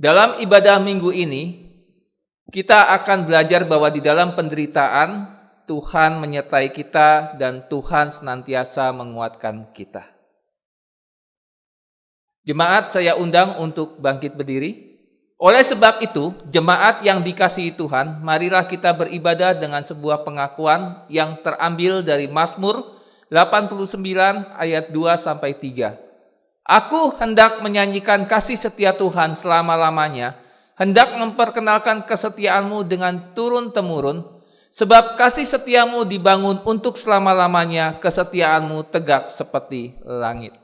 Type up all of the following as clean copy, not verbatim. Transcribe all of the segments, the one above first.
Dalam ibadah minggu ini, kita akan belajar bahwa di dalam penderitaan, Tuhan menyertai kita dan Tuhan senantiasa menguatkan kita. Jemaat, saya undang untuk bangkit berdiri. Oleh sebab itu, jemaat yang dikasihi Tuhan, marilah kita beribadah dengan sebuah pengakuan yang terambil dari Mazmur 89 ayat 2-3. Aku hendak menyanyikan kasih setia Tuhan selama-lamanya, hendak memperkenalkan kesetiaanmu dengan turun-temurun, sebab kasih setiamu dibangun untuk selama-lamanya, kesetiaanmu tegak seperti langit.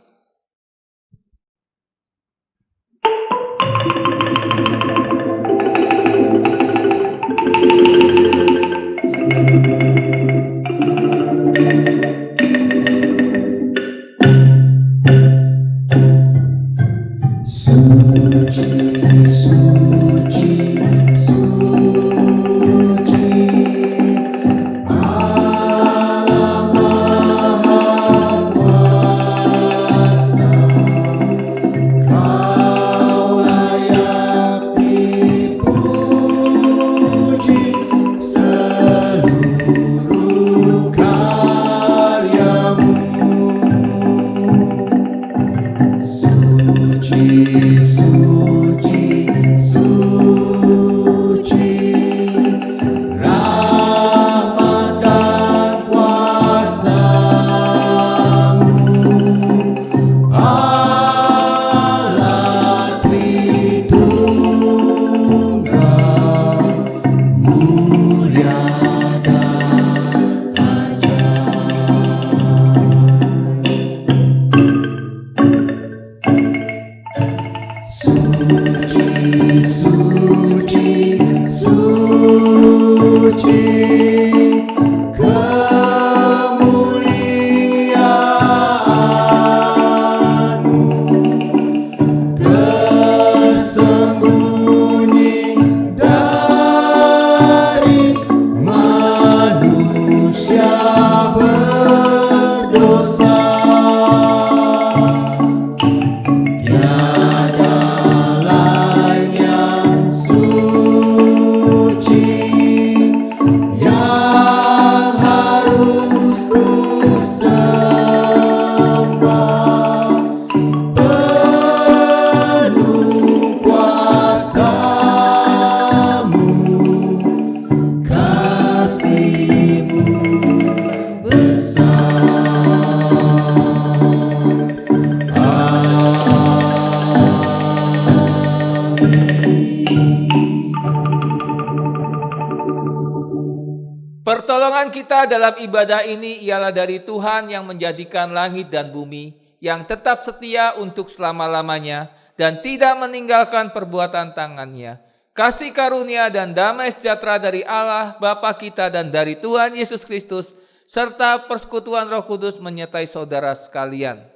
Pertolongan kita dalam ibadah ini ialah dari Tuhan yang menjadikan langit dan bumi, yang tetap setia untuk selama-lamanya dan tidak meninggalkan perbuatan tangannya. Kasih karunia dan damai sejahtera dari Allah Bapa kita dan dari Tuhan Yesus Kristus, serta persekutuan Roh Kudus menyertai saudara sekalian.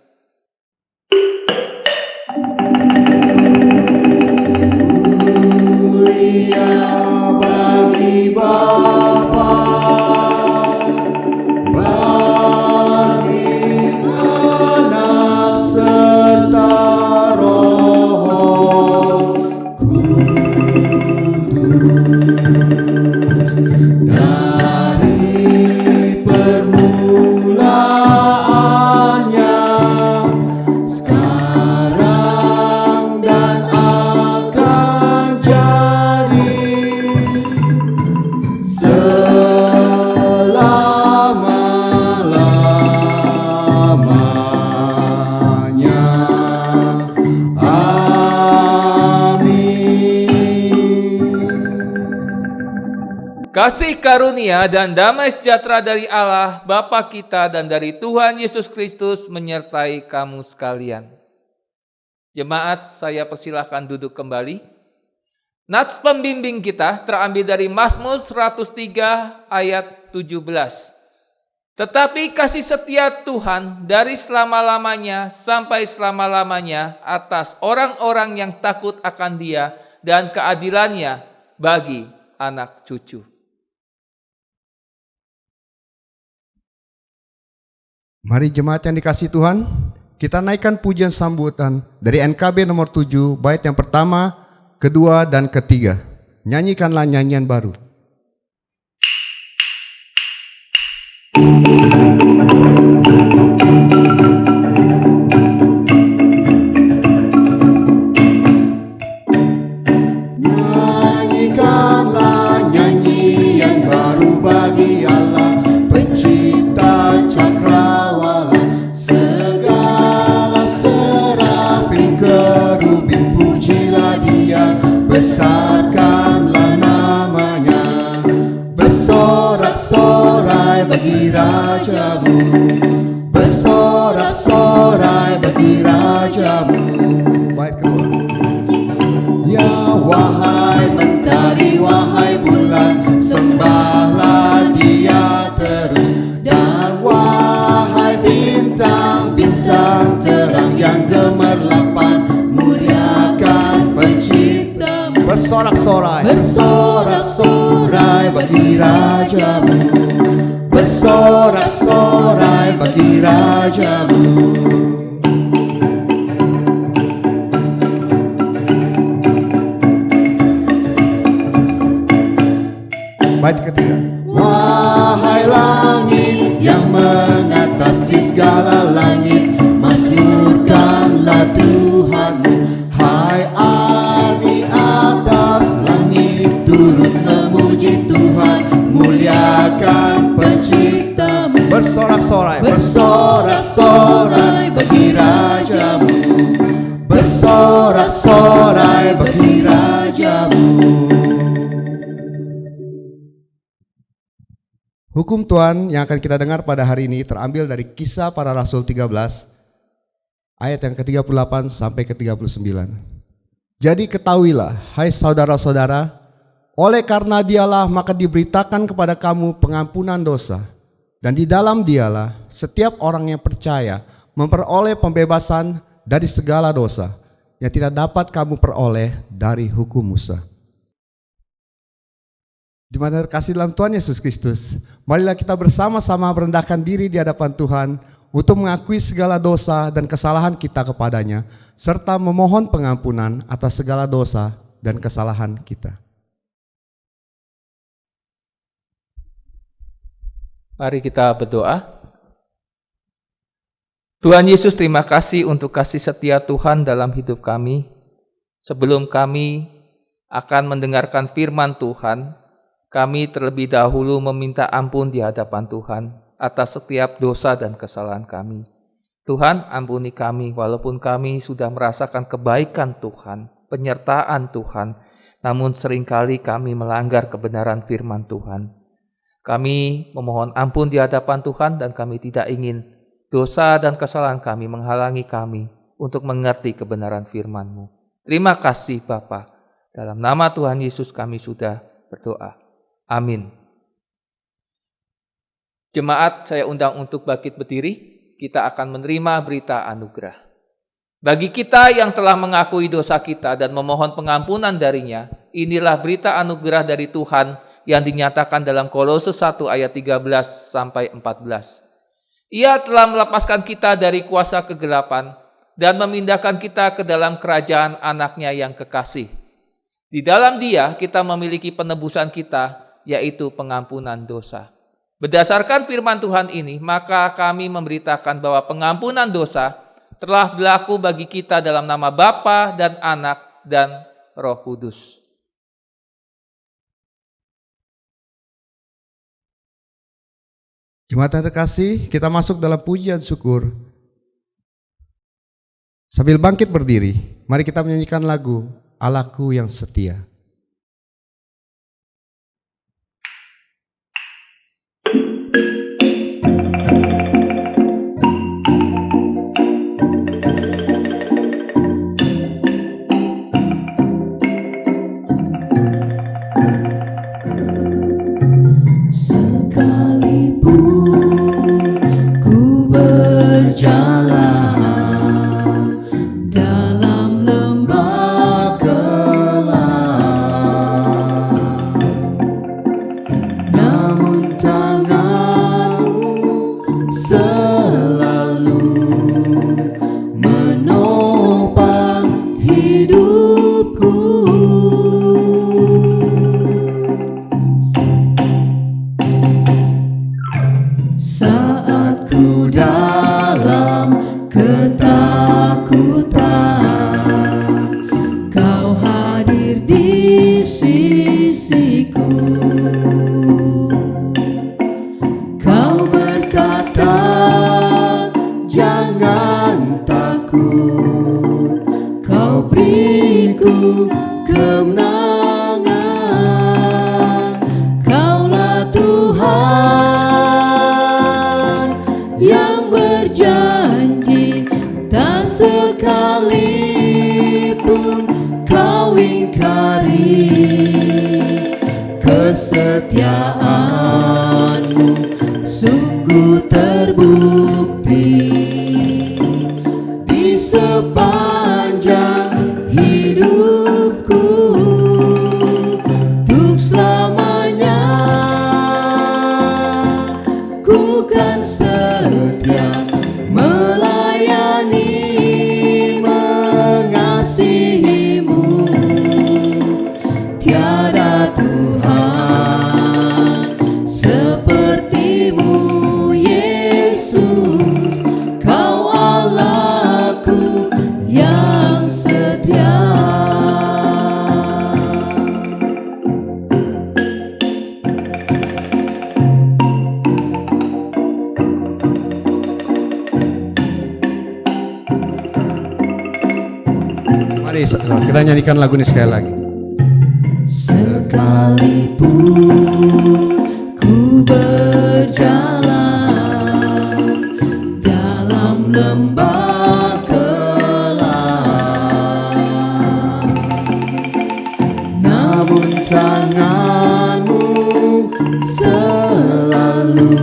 Mulia bagi Bapa, bagi Anak serta Roh Kudus, dari permulaannya, sekarang dan akan jadi selama-lamanya. Amin. Kasih karunia dan damai sejahtera dari Allah Bapa kita dan dari Tuhan Yesus Kristus menyertai kamu sekalian. Jemaat, saya persilahkan duduk kembali. Nats pembimbing kita terambil dari Mazmur 103 ayat 17. Tetapi kasih setia Tuhan dari selama-lamanya sampai selama-lamanya atas orang-orang yang takut akan Dia dan keadilannya bagi anak cucu. Mari jemaat yang dikasihi Tuhan, kita naikkan pujian sambutan dari NKB nomor 7, bait yang pertama, kedua, dan ketiga. Nyanyikanlah nyanyian baru. Nyanyikanlah nyanyian baru bagi Allah, pencipta cakrawala. Segala serafim kerubim pujilah Dia, besarkanlah namanya. Bersorak-sorai bagi rajamu, bersorak-sorai bagi rajamu. Bait kedua. Ya wahai mentari, wahai bulan, sembahlah Dia terus. Dan wahai bintang-bintang terang yang gemerlapan, muliakan penciptamu. Bersorak-sorai, bersorak-sorai bagi rajamu, bersorak-sorai bagi rajamu. Bait ketiga. Wahai langit yang mengatasi segala langit, masyurkanlah Tuhanmu. Hai air di atas langit, turut memuji Tuhan, muliakan penciptamu. Bersorak-sorai, bersorak-sorai bagi rajamu, bersorak-sorai bagi rajamu. Hukum Tuhan yang akan kita dengar pada hari ini terambil dari Kisah Para Rasul 13 ayat yang ke-38 sampai ke-39. Jadi ketahuilah, hai saudara-saudara, oleh karena Dialah maka diberitakan kepada kamu pengampunan dosa, dan di dalam Dialah setiap orang yang percaya memperoleh pembebasan dari segala dosa yang tidak dapat kamu peroleh dari hukum Musa. Jemaat terkasih dalam Tuhan Yesus Kristus, marilah kita bersama-sama merendahkan diri di hadapan Tuhan untuk mengakui segala dosa dan kesalahan kita kepadanya, serta memohon pengampunan atas segala dosa dan kesalahan kita. Mari kita berdoa. Tuhan Yesus, terima kasih untuk kasih setia Tuhan dalam hidup kami. Sebelum kami akan mendengarkan firman Tuhan, kami terlebih dahulu meminta ampun di hadapan Tuhan atas setiap dosa dan kesalahan kami. Tuhan, ampuni kami walaupun kami sudah merasakan kebaikan Tuhan, penyertaan Tuhan, namun seringkali kami melanggar kebenaran firman Tuhan. Kami memohon ampun di hadapan Tuhan dan kami tidak ingin dosa dan kesalahan kami menghalangi kami untuk mengerti kebenaran firman-Mu. Terima kasih Bapa. Dalam nama Tuhan Yesus kami sudah berdoa. Amin. Jemaat, saya undang untuk bangkit berdiri. Kita akan menerima berita anugerah. Bagi kita yang telah mengakui dosa kita dan memohon pengampunan darinya, inilah berita anugerah dari Tuhan yang dinyatakan dalam Kolose 1 ayat 13 sampai 14. Ia telah melepaskan kita dari kuasa kegelapan dan memindahkan kita ke dalam kerajaan anaknya yang kekasih. Di dalam Dia kita memiliki penebusan kita, yaitu pengampunan dosa. Berdasarkan firman Tuhan ini, maka kami memberitakan bahwa pengampunan dosa telah berlaku bagi kita dalam nama Bapa dan Anak dan Roh Kudus. Jemaat yang terkasih, kita masuk dalam pujian syukur. Sambil bangkit berdiri, mari kita menyanyikan lagu Allahku yang Setia. Menopang hidupku. ku dalam ketakutan, Kau hadir di sisiku. Kau berkata, jangan takut, Kau beriku kemenangan. Kaulah Tuhan yang berjanji, tak sekalipun Kau ingkari. Kesetiaan-Mu sungguh terbukti di sepanjang hidupku. Untuk selamanya ku kan setia melayani, mengasihi-Mu. Tiada Tuhan seperti-Mu, Yesus. Kau Allahku yang setia. Mari saudara, kita nyanyikan lagu ini sekali lagi. Sekalipun ku berjalan dalam lembah kelam, namun tangan-Mu selalu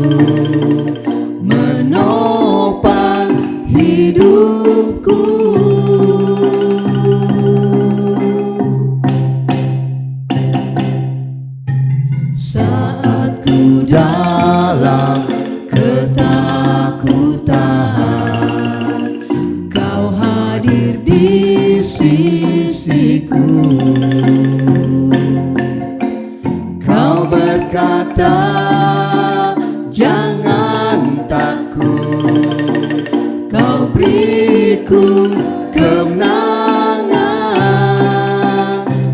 menopang hidupku. Saat ku dalam ketakutan, Kau hadir di sisiku. Kau berkata, jangan takut, Kau beriku kemenangan.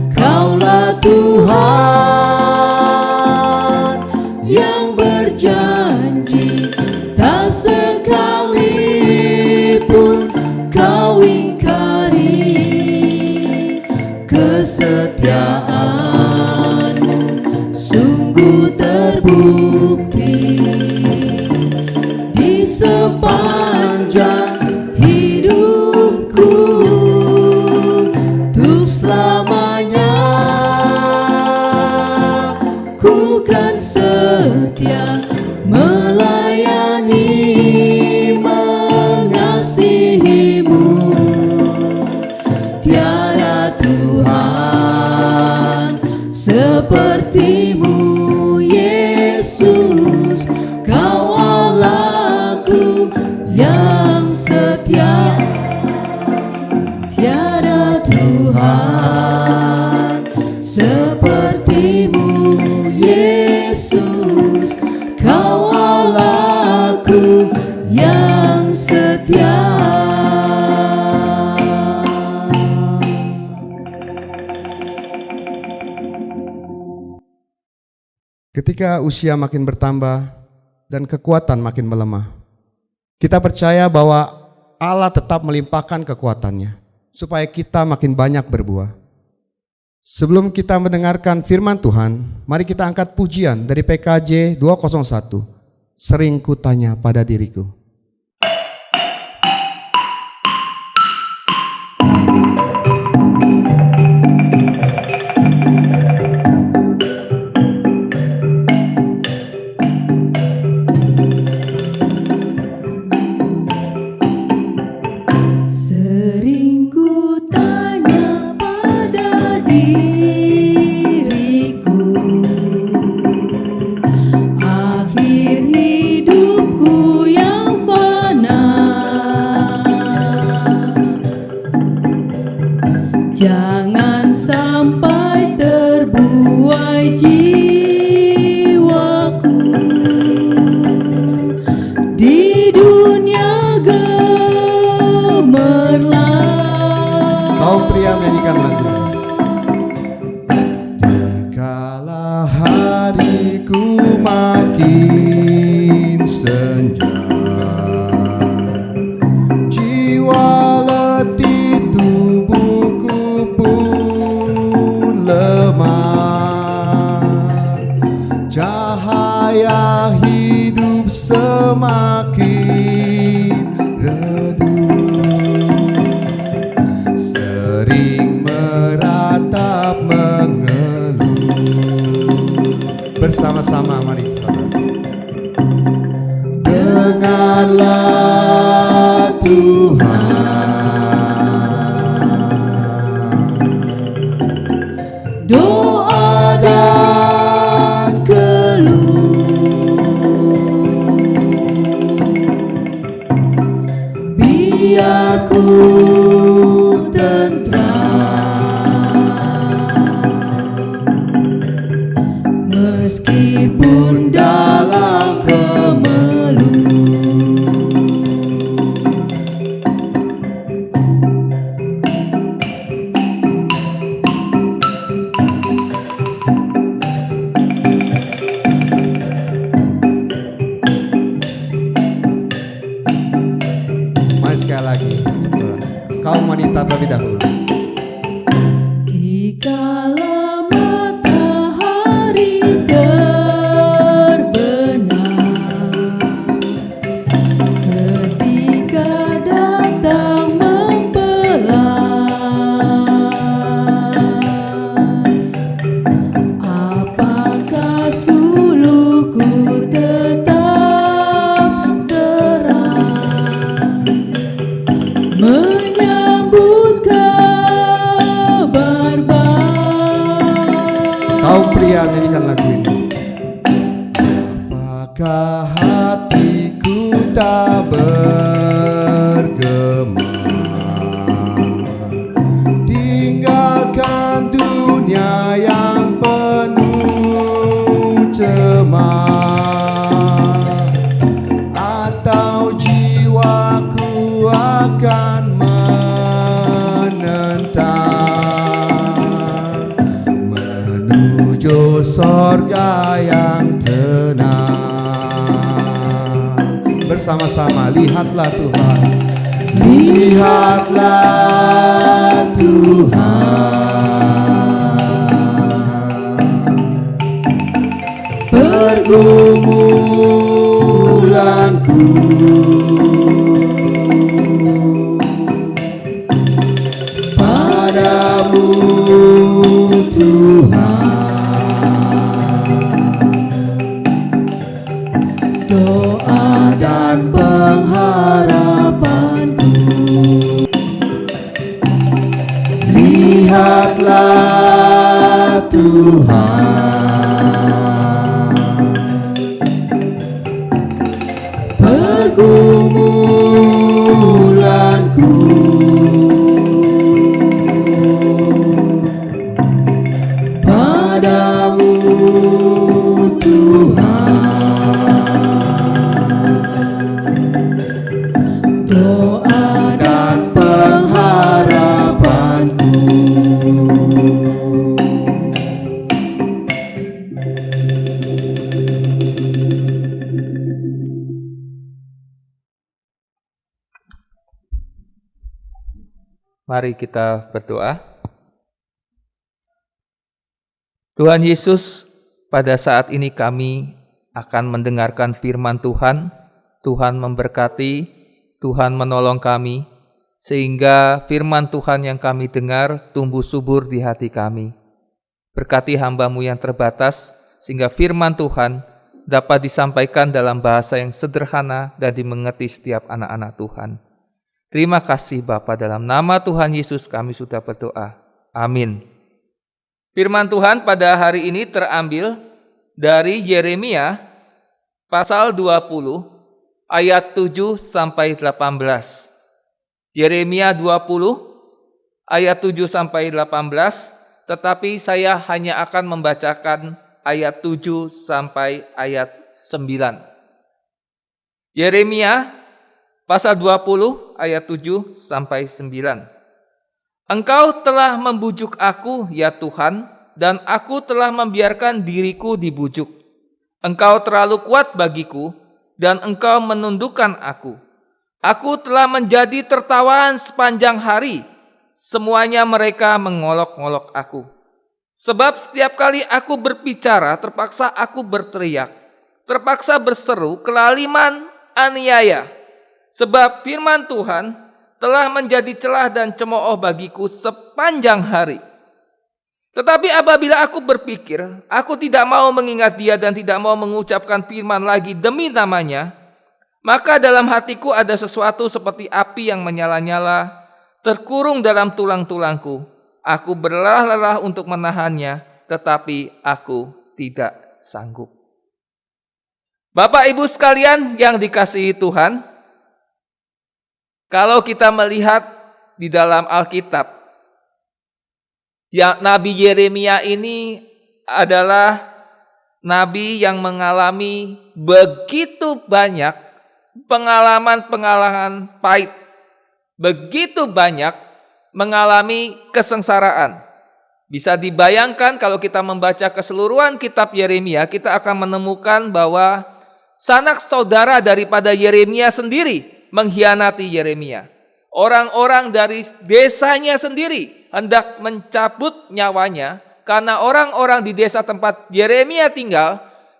Kaulah Tuhan yang berjanji, tak sekalipun Kau ingkari. Kesetiaan-Mu sungguh terbukti di sepanjang hidupku. Untuk selamanya ku kan setia melayani, mengasihi-Mu. Tiada Tuhan seperti-Mu, Yesus. Kau Allahku yang setia. Tiada Tuhan seperti-Mu, Yesus. Kau Allahku yang setia. Ketika usia makin bertambah dan kekuatan makin melemah, kita percaya bahwa Allah tetap melimpahkan kekuatannya supaya kita makin banyak berbuah. Sebelum kita mendengarkan firman Tuhan, mari kita angkat pujian dari PKJ 201. Sering kutanya pada diriku. Sering ku tanya pada diriku, akhir hidupku yang fana, jangan sampai terbuai jiwaku di dunia gemerlap. Kaum pria menyanyikan lagu ini. Dikala hariku makin senja, jiwa letih tubuhku pun lemah, cahaya hidup semakin redup, sering meratap mengeluh. Bersama-sama mari saudara. Dengarlah Tuhan doa dan keluh, biar ku tentram meskipun dalam kemeluh. Mari sekali lagi, saudara. Kaum wanita terlebih dahulu. Dikala matahari terbenam, ketika datang membelah, apakah suluhku tetap terang menyambut kabar baik? Kaum pria nyanyikan lagu ini. Apakah hatiku tak bergema, tinggalkan dunia yang penuh cemas, atau jiwaku akan menentang menuju sorga yang tenang. Bersama-sama, lihatlah Tuhan, lihatlah Tuhan, pergumulanku, padamu Tuhan, doa dan pengharapanku. Lihatlah Tuhan, pergumulanku, padamu Tuhan, doa dan pengharapanku. Mari kita berdoa. Tuhan Yesus, pada saat ini kami akan mendengarkan firman Tuhan. Tuhan memberkati, Tuhan menolong kami, sehingga firman Tuhan yang kami dengar tumbuh subur di hati kami. Berkati hamba-Mu yang terbatas, sehingga firman Tuhan dapat disampaikan dalam bahasa yang sederhana dan dimengerti setiap anak-anak Tuhan. Terima kasih Bapa, dalam nama Tuhan Yesus kami sudah berdoa. Amin. Firman Tuhan pada hari ini terambil dari Yeremia pasal 20 ayat 7 sampai 18. Yeremia 20 ayat 7 sampai 18, tetapi saya hanya akan membacakan ayat 7 sampai ayat 9. Yeremia pasal 20 ayat 7 sampai 9. Engkau telah membujuk aku, ya Tuhan, dan aku telah membiarkan diriku dibujuk. Engkau terlalu kuat bagiku, dan engkau menundukkan aku. Aku telah menjadi tertawaan sepanjang hari. Semuanya mereka mengolok-olok aku. Sebab setiap kali aku berbicara, terpaksa aku berteriak. Terpaksa berseru, kelaliman, aniaya. Sebab firman Tuhan telah menjadi celah dan cemooh bagiku sepanjang hari. Tetapi apabila aku berpikir, aku tidak mau mengingat dia dan tidak mau mengucapkan firman lagi demi namanya, maka dalam hatiku ada sesuatu seperti api yang menyala-nyala, terkurung dalam tulang-tulangku. Aku berlelah-lelah untuk menahannya, tetapi aku tidak sanggup. Bapak Ibu sekalian yang dikasihi Tuhan, kalau kita melihat di dalam Alkitab, ya, Nabi Yeremia ini adalah nabi yang mengalami begitu banyak pengalaman-pengalaman pahit, begitu banyak mengalami kesengsaraan. Bisa dibayangkan kalau kita membaca keseluruhan kitab Yeremia, kita akan menemukan bahwa sanak saudara daripada Yeremia sendiri mengkhianati Yeremia. Orang-orang dari desanya sendiri hendak mencabut nyawanya karena orang-orang di desa tempat Yeremia tinggal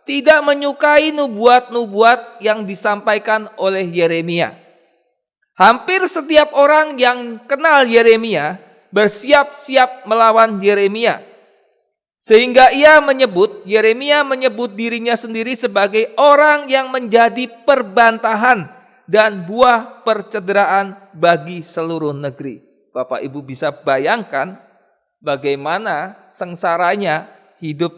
tidak menyukai nubuat-nubuat yang disampaikan oleh Yeremia. Hampir setiap orang yang kenal Yeremia bersiap-siap melawan Yeremia. Sehingga Yeremia menyebut dirinya sendiri sebagai orang yang menjadi perbantahan dan buah percederaan bagi seluruh negeri. Bapak Ibu bisa bayangkan bagaimana sengsaranya hidup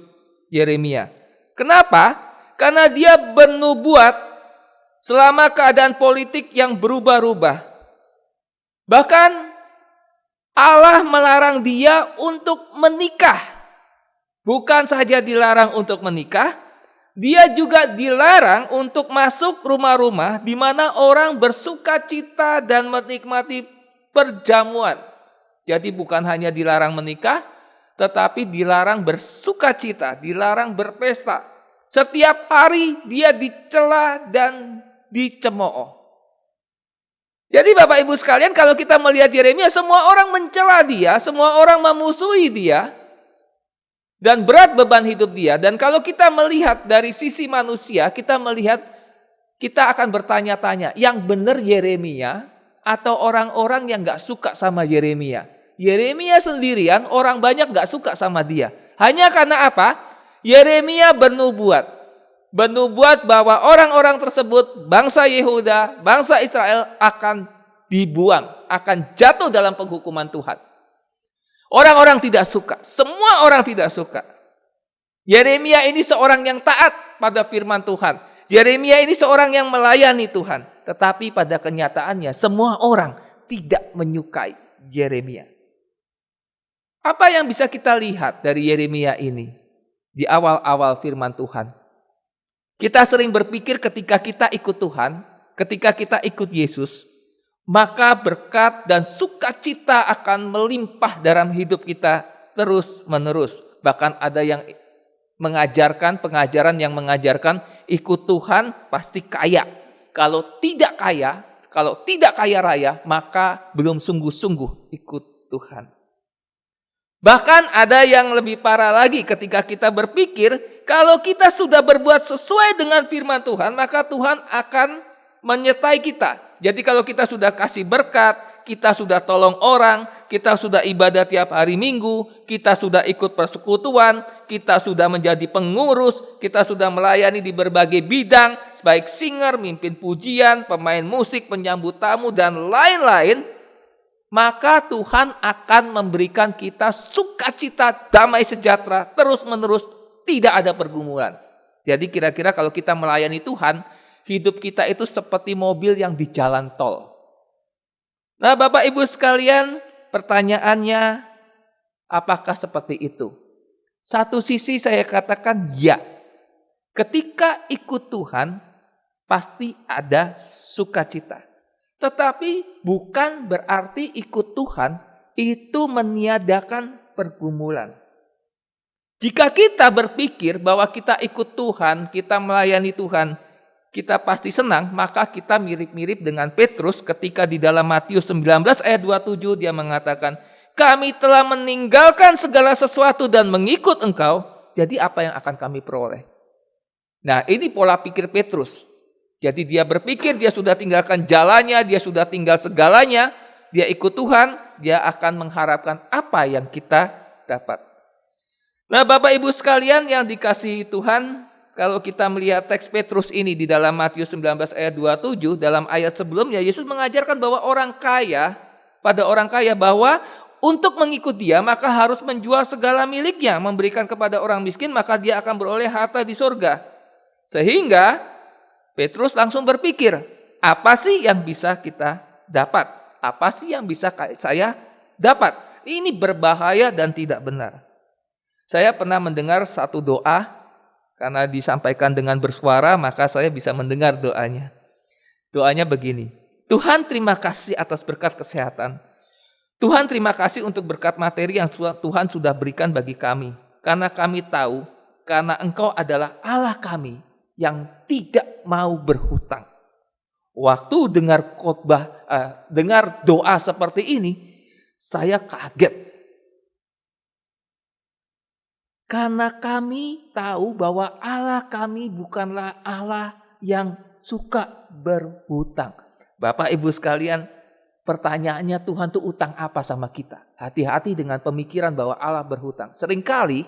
Yeremia. Kenapa? Karena dia bernubuat selama keadaan politik yang berubah-ubah. Bahkan Allah melarang dia untuk menikah. Bukan saja dilarang untuk menikah, dia juga dilarang untuk masuk rumah-rumah di mana orang bersuka cita dan menikmati perjamuan. Jadi bukan hanya dilarang menikah, tetapi dilarang bersuka cita, dilarang berpesta. Setiap hari dia dicela dan dicemooh. Jadi Bapak Ibu sekalian, kalau kita melihat Yeremia, semua orang mencela dia, semua orang memusuhi dia, dan berat beban hidup dia. Dan kalau kita melihat dari sisi manusia, kita akan bertanya-tanya, yang benar Yeremia atau orang-orang yang gak suka sama Yeremia? Yeremia sendirian, orang banyak gak suka sama dia. Hanya karena apa? Yeremia bernubuat bahwa orang-orang tersebut, bangsa Yehuda, bangsa Israel akan dibuang, akan jatuh dalam penghukuman Tuhan. Orang-orang tidak suka, semua orang tidak suka. Yeremia ini seorang yang taat pada firman Tuhan. Yeremia ini seorang yang melayani Tuhan. Tetapi pada kenyataannya semua orang tidak menyukai Yeremia. Apa yang bisa kita lihat dari Yeremia ini di awal-awal firman Tuhan? Kita sering berpikir ketika kita ikut Tuhan, ketika kita ikut Yesus, maka berkat dan sukacita akan melimpah dalam hidup kita terus menerus. Bahkan ada yang mengajarkan pengajaran yang mengajarkan ikut Tuhan pasti kaya. Kalau tidak kaya raya, maka belum sungguh-sungguh ikut Tuhan. Bahkan ada yang lebih parah lagi ketika kita berpikir kalau kita sudah berbuat sesuai dengan firman Tuhan, maka Tuhan akan menyertai kita. Jadi kalau kita sudah kasih berkat, kita sudah tolong orang, kita sudah ibadah tiap hari Minggu, kita sudah ikut persekutuan, kita sudah menjadi pengurus, kita sudah melayani di berbagai bidang, baik singer, mimpin pujian, pemain musik, penyambut tamu, dan lain-lain, maka Tuhan akan memberikan kita sukacita, damai sejahtera, terus-menerus, tidak ada pergumulan. Jadi kira-kira kalau kita melayani Tuhan, hidup kita itu seperti mobil yang di jalan tol. Nah Bapak Ibu sekalian, pertanyaannya, apakah seperti itu? Satu sisi saya katakan ya. Ketika ikut Tuhan, pasti ada sukacita. Tetapi bukan berarti ikut Tuhan itu meniadakan pergumulan. Jika kita berpikir bahwa kita ikut Tuhan, kita melayani Tuhan, kita pasti senang, maka kita mirip-mirip dengan Petrus ketika di dalam Matius 19 ayat 27 dia mengatakan, kami telah meninggalkan segala sesuatu dan mengikut engkau, jadi apa yang akan kami peroleh? Nah, ini pola pikir Petrus. Jadi dia berpikir dia sudah tinggalkan jalannya, dia sudah tinggal segalanya, dia ikut Tuhan, dia akan mengharapkan apa yang kita dapat. Nah, Bapak Ibu sekalian yang dikasihi Tuhan, kalau kita melihat teks Petrus ini di dalam Matius 19 ayat 27, dalam ayat sebelumnya Yesus mengajarkan bahwa pada orang kaya bahwa untuk mengikut dia maka harus menjual segala miliknya, memberikan kepada orang miskin, maka dia akan beroleh harta di surga. Sehingga Petrus langsung berpikir, apa sih yang bisa kita dapat? Apa sih yang bisa saya dapat? Ini berbahaya dan tidak benar. Saya pernah mendengar satu doa, karena disampaikan dengan bersuara maka saya bisa mendengar doanya. Doanya begini, Tuhan terima kasih atas berkat kesehatan. Tuhan terima kasih untuk berkat materi yang Tuhan sudah berikan bagi kami. Karena kami tahu, karena Engkau adalah Allah kami yang tidak mau berhutang. Waktu dengar doa seperti ini, saya kaget. Karena kami tahu bahwa Allah kami bukanlah Allah yang suka berhutang. Bapak Ibu sekalian, pertanyaannya Tuhan tuh utang apa sama kita? Hati-hati dengan pemikiran bahwa Allah berhutang. Seringkali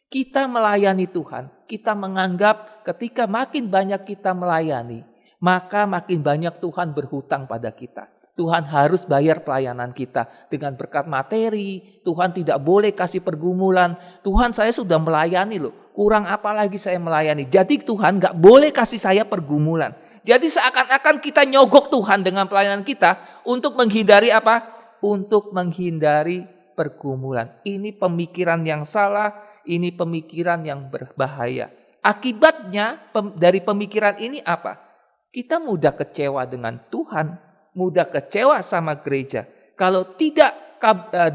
kita melayani Tuhan, kita menganggap ketika makin banyak kita melayani, maka makin banyak Tuhan berhutang pada kita. Tuhan harus bayar pelayanan kita dengan berkat materi. Tuhan tidak boleh kasih pergumulan. Tuhan, saya sudah melayani loh, kurang apa lagi saya melayani. Jadi Tuhan gak boleh kasih saya pergumulan. Jadi seakan-akan kita nyogok Tuhan dengan pelayanan kita untuk menghindari apa? Untuk menghindari pergumulan. Ini pemikiran yang salah, ini pemikiran yang berbahaya. Akibatnya dari pemikiran ini apa? Kita mudah kecewa dengan Tuhan, mudah kecewa sama gereja. Kalau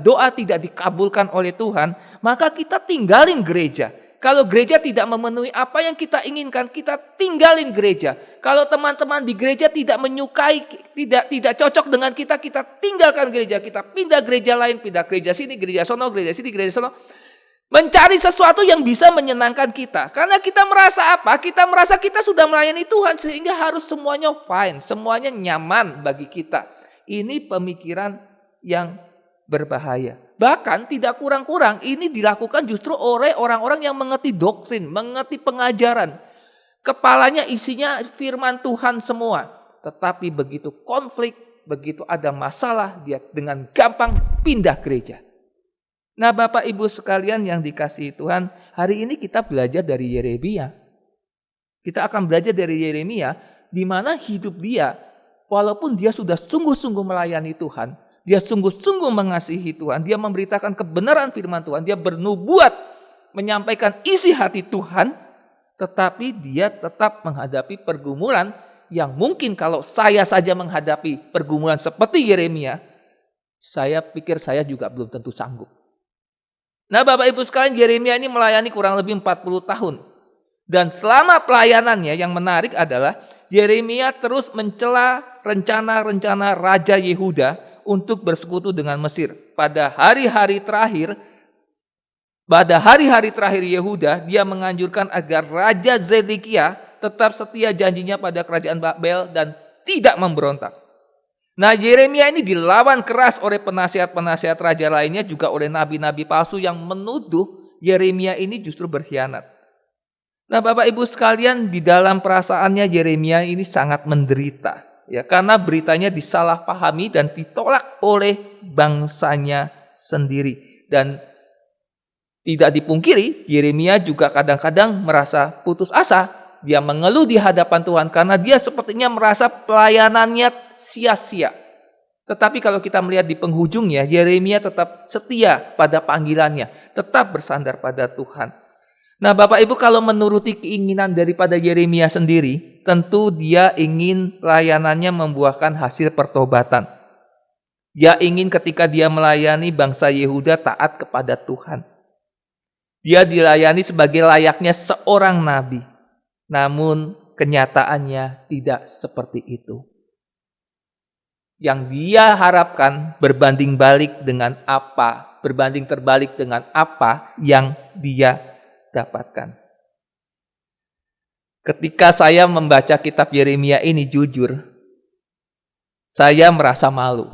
doa tidak dikabulkan oleh Tuhan, maka kita tinggalin gereja. Kalau gereja tidak memenuhi apa yang kita inginkan, kita tinggalin gereja. Kalau teman-teman di gereja tidak menyukai, tidak cocok dengan kita, kita tinggalkan gereja. Kita pindah gereja lain, pindah gereja sini, gereja sono, gereja sini, gereja sono. Mencari sesuatu yang bisa menyenangkan kita. Karena kita merasa apa? Kita merasa kita sudah melayani Tuhan sehingga harus semuanya fine, semuanya nyaman bagi kita. Ini pemikiran yang berbahaya. Bahkan tidak kurang-kurang ini dilakukan justru oleh orang-orang yang mengerti doktrin, mengerti pengajaran. Kepalanya isinya firman Tuhan semua. Tetapi begitu konflik, begitu ada masalah, dia dengan gampang pindah gereja. Nah, Bapak Ibu sekalian yang dikasihi Tuhan, hari ini kita belajar dari Yeremia. Kita akan belajar dari Yeremia, di mana hidup dia, walaupun dia sudah sungguh-sungguh melayani Tuhan, dia sungguh-sungguh mengasihi Tuhan, dia memberitakan kebenaran firman Tuhan, dia bernubuat, menyampaikan isi hati Tuhan, tetapi dia tetap menghadapi pergumulan yang mungkin kalau saya saja menghadapi pergumulan seperti Yeremia, saya pikir saya juga belum tentu sanggup. Nah, Bapak Ibu sekalian, Yeremia ini melayani kurang lebih 40 tahun. Dan selama pelayanannya yang menarik adalah Yeremia terus mencela rencana-rencana Raja Yehuda untuk bersekutu dengan Mesir. Pada hari-hari terakhir Yehuda, dia menganjurkan agar Raja Zedekia tetap setia janjinya pada kerajaan Babel dan tidak memberontak. Nah, Yeremia ini dilawan keras oleh penasihat-penasihat raja lainnya, juga oleh nabi-nabi palsu yang menuduh Yeremia ini justru berkhianat. Nah, Bapak Ibu sekalian, di dalam perasaannya Yeremia ini sangat menderita. Ya, karena beritanya disalahpahami dan ditolak oleh bangsanya sendiri. Dan tidak dipungkiri, Yeremia juga kadang-kadang merasa putus asa. Dia mengeluh di hadapan Tuhan karena dia sepertinya merasa pelayanannya sia-sia. Tetapi kalau kita melihat di penghujungnya, Yeremia tetap setia pada panggilannya, tetap bersandar pada Tuhan. Nah, Bapak Ibu, kalau menuruti keinginan daripada Yeremia sendiri, tentu dia ingin layanannya membuahkan hasil pertobatan. Dia ingin ketika dia melayani bangsa Yehuda taat kepada Tuhan. Dia dilayani sebagai layaknya seorang nabi. Namun kenyataannya tidak seperti itu. Yang dia harapkan berbanding terbalik dengan apa yang dia dapatkan. Ketika saya membaca kitab Yeremia ini, jujur, saya merasa malu.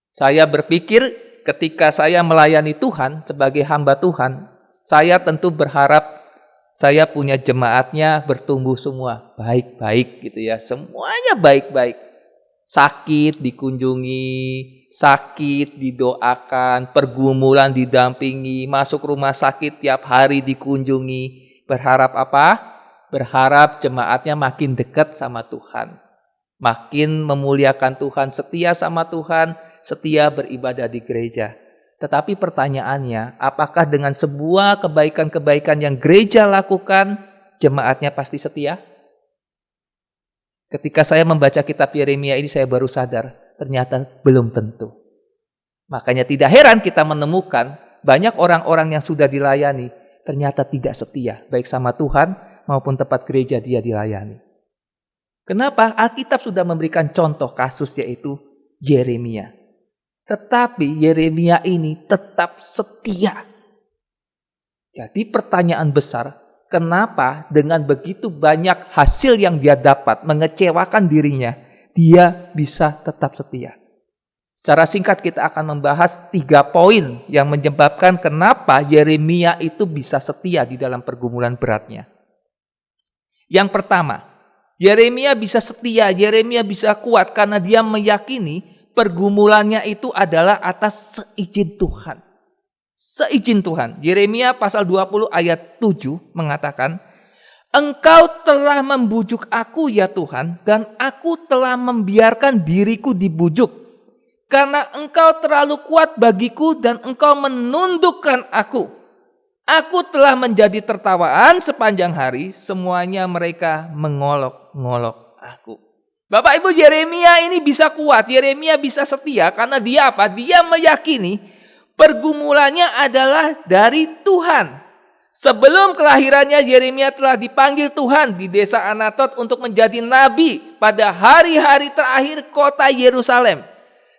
Saya berpikir ketika saya melayani Tuhan sebagai hamba Tuhan, saya tentu berharap saya punya jemaatnya bertumbuh semua baik-baik gitu ya. Semuanya baik-baik. Sakit dikunjungi, sakit didoakan, pergumulan didampingi, masuk rumah sakit tiap hari dikunjungi. Berharap apa? Berharap jemaatnya makin dekat sama Tuhan. Makin memuliakan Tuhan, setia sama Tuhan, setia beribadah di gereja. Tetapi pertanyaannya, apakah dengan sebuah kebaikan-kebaikan yang gereja lakukan, jemaatnya pasti setia? Ketika saya membaca kitab Yeremia ini, saya baru sadar, ternyata belum tentu. Makanya tidak heran kita menemukan banyak orang-orang yang sudah dilayani, ternyata tidak setia, baik sama Tuhan maupun tempat gereja dia dilayani. Kenapa? Alkitab sudah memberikan contoh kasus, yaitu Yeremia. Tetapi Yeremia ini tetap setia. Jadi pertanyaan besar, kenapa dengan begitu banyak hasil yang dia dapat mengecewakan dirinya, dia bisa tetap setia? Secara singkat kita akan membahas 3 poin yang menyebabkan kenapa Yeremia itu bisa setia di dalam pergumulan beratnya. Yang pertama, Yeremia bisa setia, Yeremia bisa kuat karena dia meyakini pergumulannya itu adalah atas seizin Tuhan. Seizin Tuhan. Yeremia pasal 20 ayat 7 mengatakan, "Engkau telah membujuk aku ya Tuhan, dan aku telah membiarkan diriku dibujuk. Karena engkau terlalu kuat bagiku dan engkau menundukkan aku. Aku telah menjadi tertawaan sepanjang hari, semuanya mereka mengolok-ngolok aku." Bapak Ibu, Yeremia ini bisa kuat, Yeremia bisa setia karena dia apa? Dia meyakini pergumulannya adalah dari Tuhan. Sebelum kelahirannya, Yeremia telah dipanggil Tuhan di desa Anatot untuk menjadi nabi pada hari-hari terakhir kota Yerusalem.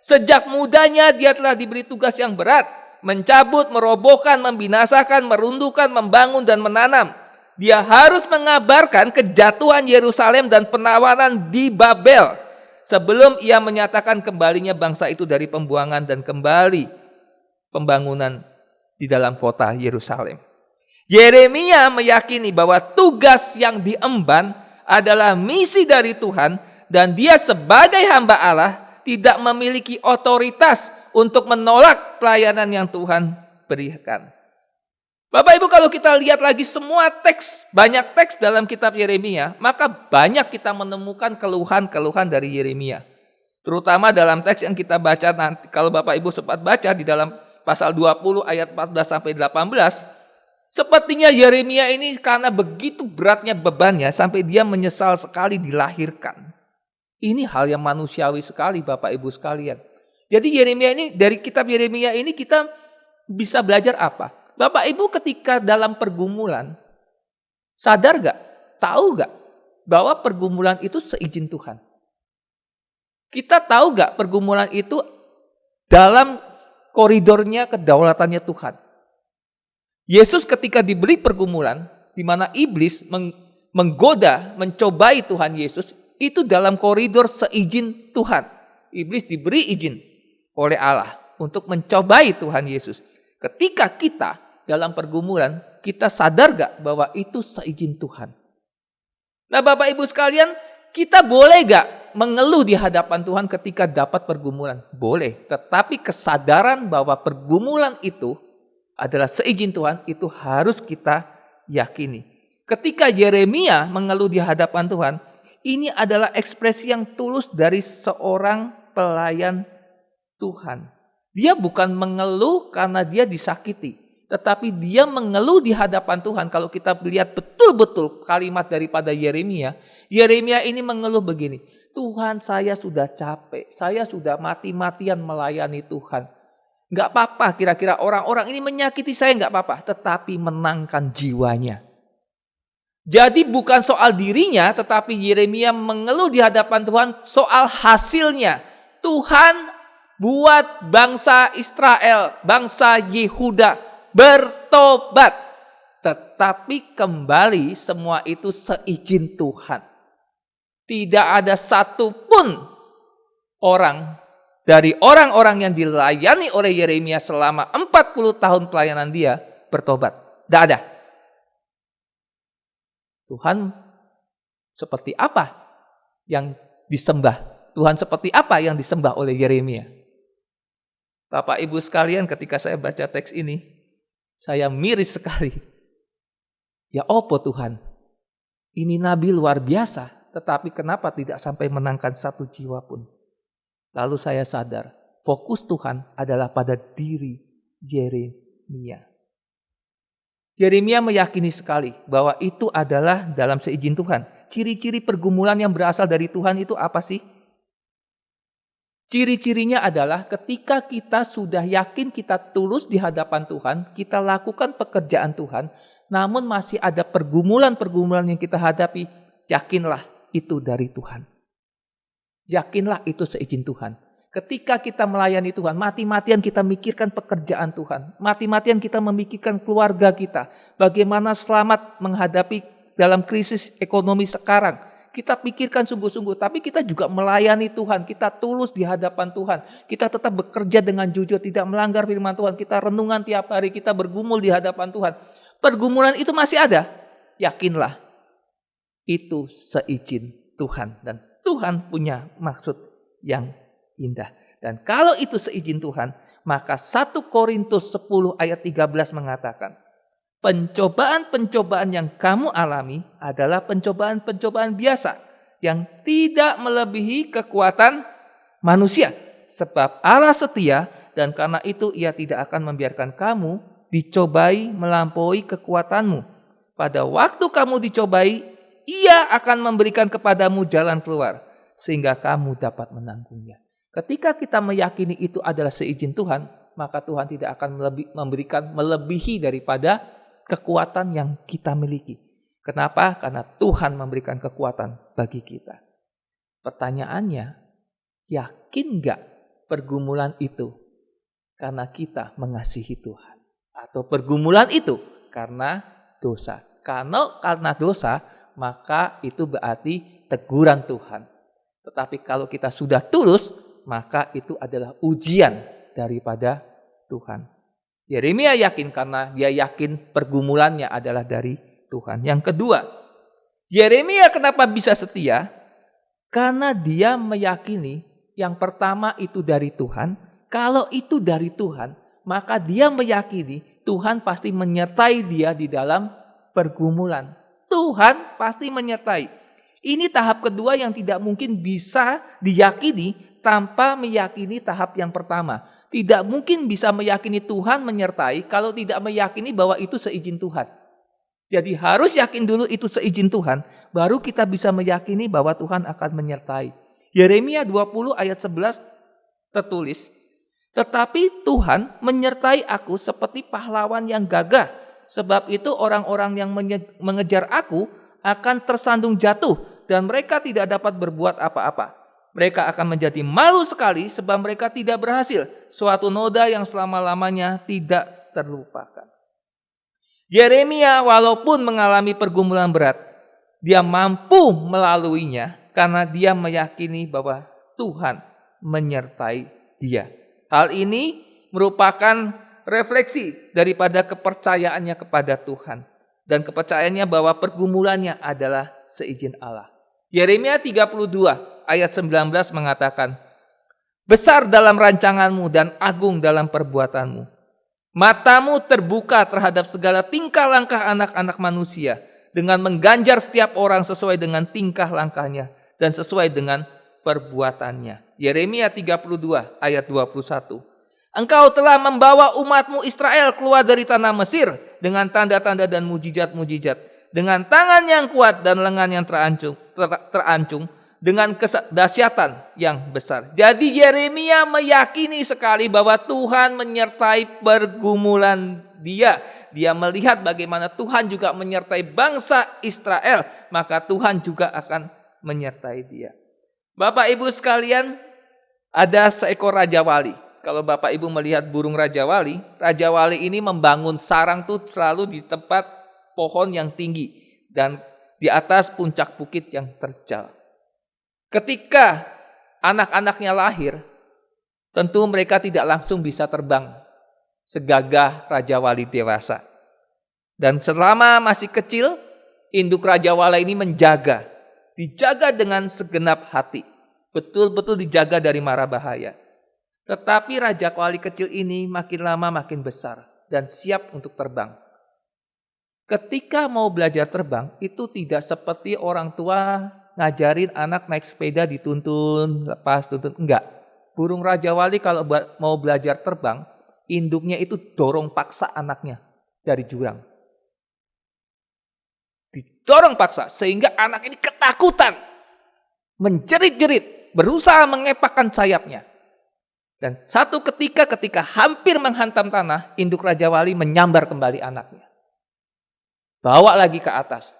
Sejak mudanya dia telah diberi tugas yang berat, mencabut, merobohkan, membinasakan, meruntuhkan, membangun dan menanam. Dia harus mengabarkan kejatuhan Yerusalem dan penawanan di Babel sebelum ia menyatakan kembalinya bangsa itu dari pembuangan dan kembali pembangunan di dalam kota Yerusalem. Yeremia meyakini bahwa tugas yang diemban adalah misi dari Tuhan dan dia sebagai hamba Allah tidak memiliki otoritas untuk menolak pelayanan yang Tuhan berikan. Bapak Ibu, kalau kita lihat lagi semua teks, banyak teks dalam kitab Yeremia, maka banyak kita menemukan keluhan-keluhan dari Yeremia. Terutama dalam teks yang kita baca nanti, kalau Bapak Ibu sempat baca di dalam pasal 20 ayat 14 sampai 18, sepertinya Yeremia ini karena begitu beratnya bebannya sampai dia menyesal sekali dilahirkan. Ini hal yang manusiawi sekali Bapak Ibu sekalian. Jadi Yeremia ini, dari kitab Yeremia ini kita bisa belajar apa? Bapak Ibu ketika dalam pergumulan, sadar gak? Tahu gak? Bahwa pergumulan itu seizin Tuhan. Kita tahu gak pergumulan itu dalam koridornya kedaulatannya Tuhan. Yesus ketika diberi pergumulan, di mana iblis menggoda, mencobai Tuhan Yesus, itu dalam koridor seizin Tuhan. Iblis diberi izin oleh Allah untuk mencobai Tuhan Yesus. Ketika kita dalam pergumulan, kita sadar gak bahwa itu seizin Tuhan? Nah Bapak Ibu sekalian, kita boleh gak mengeluh di hadapan Tuhan ketika dapat pergumulan? Boleh, tetapi kesadaran bahwa pergumulan itu adalah seizin Tuhan, itu harus kita yakini. Ketika Yeremia mengeluh di hadapan Tuhan, ini adalah ekspresi yang tulus dari seorang pelayan Tuhan. Dia bukan mengeluh karena dia disakiti. tetapi dia mengeluh di hadapan Tuhan. Kalau kita lihat betul-betul kalimat daripada Yeremia, Yeremia ini mengeluh begini, Tuhan, saya sudah capek, saya sudah mati-matian melayani Tuhan. Gak apa-apa kira-kira orang-orang ini menyakiti saya, gak apa-apa, tetapi menangkan jiwanya. Jadi bukan soal dirinya, tetapi Yeremia mengeluh di hadapan Tuhan soal hasilnya. Tuhan buat bangsa Israel, bangsa Yehuda bertobat. Tetapi kembali semua itu seizin Tuhan. Tidak ada satupun orang dari orang-orang yang dilayani oleh Yeremia selama 40 tahun pelayanan dia bertobat. Tidak ada. Tuhan seperti apa yang disembah? Tuhan seperti apa yang disembah oleh Yeremia? Bapak Ibu sekalian, ketika saya baca teks ini, saya miris sekali. Ya opo Tuhan, ini nabi luar biasa, tetapi kenapa tidak sampai menangkan satu jiwa pun? Lalu saya sadar, fokus Tuhan adalah pada diri Yeremia. Yeremia meyakini sekali bahwa itu adalah dalam seizin Tuhan. Ciri-ciri pergumulan yang berasal dari Tuhan itu apa sih? Ciri-cirinya adalah ketika kita sudah yakin kita tulus di hadapan Tuhan, kita lakukan pekerjaan Tuhan, namun masih ada pergumulan-pergumulan yang kita hadapi, yakinlah itu dari Tuhan. Yakinlah itu seizin Tuhan. Ketika kita melayani Tuhan, mati-matian kita mikirkan pekerjaan Tuhan. Mati-matian kita memikirkan keluarga kita. Bagaimana selamat menghadapi dalam krisis ekonomi sekarang. Kita pikirkan sungguh-sungguh, tapi kita juga melayani Tuhan. Kita tulus di hadapan Tuhan. Kita tetap bekerja dengan jujur, tidak melanggar firman Tuhan. Kita renungan tiap hari, kita bergumul di hadapan Tuhan. Pergumulan itu masih ada. Yakinlah, itu seizin Tuhan. Dan Tuhan punya maksud yang indah. Dan kalau itu seizin Tuhan, maka 1 Korintus 10 ayat 13 mengatakan, pencobaan-pencobaan yang kamu alami adalah pencobaan-pencobaan biasa yang tidak melebihi kekuatan manusia. Sebab Allah setia dan karena itu ia tidak akan membiarkan kamu dicobai melampaui kekuatanmu. Pada waktu kamu dicobai, ia akan memberikan kepadamu jalan keluar sehingga kamu dapat menanggungnya. Ketika kita meyakini itu adalah seizin Tuhan, maka Tuhan tidak akan memberikan melebihi daripada kekuatan yang kita miliki. Kenapa? Karena Tuhan memberikan kekuatan bagi kita. Pertanyaannya, yakin gak pergumulan itu karena kita mengasihi Tuhan? Atau pergumulan itu karena dosa? Karena dosa, maka itu berarti teguran Tuhan. Tetapi kalau kita sudah tulus, maka itu adalah ujian daripada Tuhan. Yeremia yakin karena dia yakin pergumulannya adalah dari Tuhan. Yang kedua, Yeremia kenapa bisa setia? Karena dia meyakini yang pertama itu dari Tuhan. Kalau itu dari Tuhan, maka dia meyakini Tuhan pasti menyertai dia di dalam pergumulan. Tuhan pasti menyertai. Ini tahap kedua yang tidak mungkin bisa diyakini tanpa meyakini tahap yang pertama. Tidak mungkin bisa meyakini Tuhan menyertai kalau tidak meyakini bahwa itu seizin Tuhan. Jadi harus yakin dulu itu seizin Tuhan, baru kita bisa meyakini bahwa Tuhan akan menyertai. Yeremia 20 ayat 11 tertulis, tetapi Tuhan menyertai aku seperti pahlawan yang gagah. Sebab itu orang-orang yang mengejar aku akan tersandung jatuh dan mereka tidak dapat berbuat apa-apa. Mereka akan menjadi malu sekali sebab mereka tidak berhasil. Suatu noda yang selama-lamanya tidak terlupakan. Yeremia walaupun mengalami pergumulan berat, dia mampu melaluinya karena dia meyakini bahwa Tuhan menyertai dia. Hal ini merupakan refleksi daripada kepercayaannya kepada Tuhan. Dan kepercayaannya bahwa pergumulannya adalah seizin Allah. Yeremia 32 ayat 19 mengatakan, besar dalam rancanganmu dan agung dalam perbuatanmu. Matamu terbuka terhadap segala tingkah langkah anak-anak manusia dengan mengganjar setiap orang sesuai dengan tingkah langkahnya dan sesuai dengan perbuatannya. Yeremia 32 ayat 21. Engkau telah membawa umatmu Israel keluar dari tanah Mesir dengan tanda-tanda dan mujizat-mujizat, dengan tangan yang kuat dan lengan yang terancung, dengan kedahsyatan yang besar. Jadi Yeremia meyakini sekali bahwa Tuhan menyertai pergumulan dia. Dia melihat bagaimana Tuhan juga menyertai bangsa Israel, maka Tuhan juga akan menyertai dia. Bapak Ibu sekalian, ada seekor Raja Wali. Kalau Bapak Ibu melihat burung Raja Wali ini membangun sarang tuh selalu di tempat pohon yang tinggi dan di atas puncak bukit yang terjal. Ketika anak-anaknya lahir, tentu mereka tidak langsung bisa terbang segagah Raja Wali dewasa. Dan selama masih kecil, induk Raja Wali ini dijaga dengan segenap hati. Betul-betul dijaga dari mara bahaya. Tetapi Raja Wali kecil ini makin lama makin besar dan siap untuk terbang. Ketika mau belajar terbang, itu tidak seperti orang tua ngajarin anak naik sepeda dituntun, lepas tuntun. Enggak. Burung Raja Wali kalau mau belajar terbang, induknya itu dorong paksa anaknya dari jurang. Didorong paksa sehingga anak ini ketakutan. Menjerit-jerit, berusaha mengepakkan sayapnya. Dan satu ketika hampir menghantam tanah, induk Raja Wali menyambar kembali anaknya. Bawa lagi ke atas,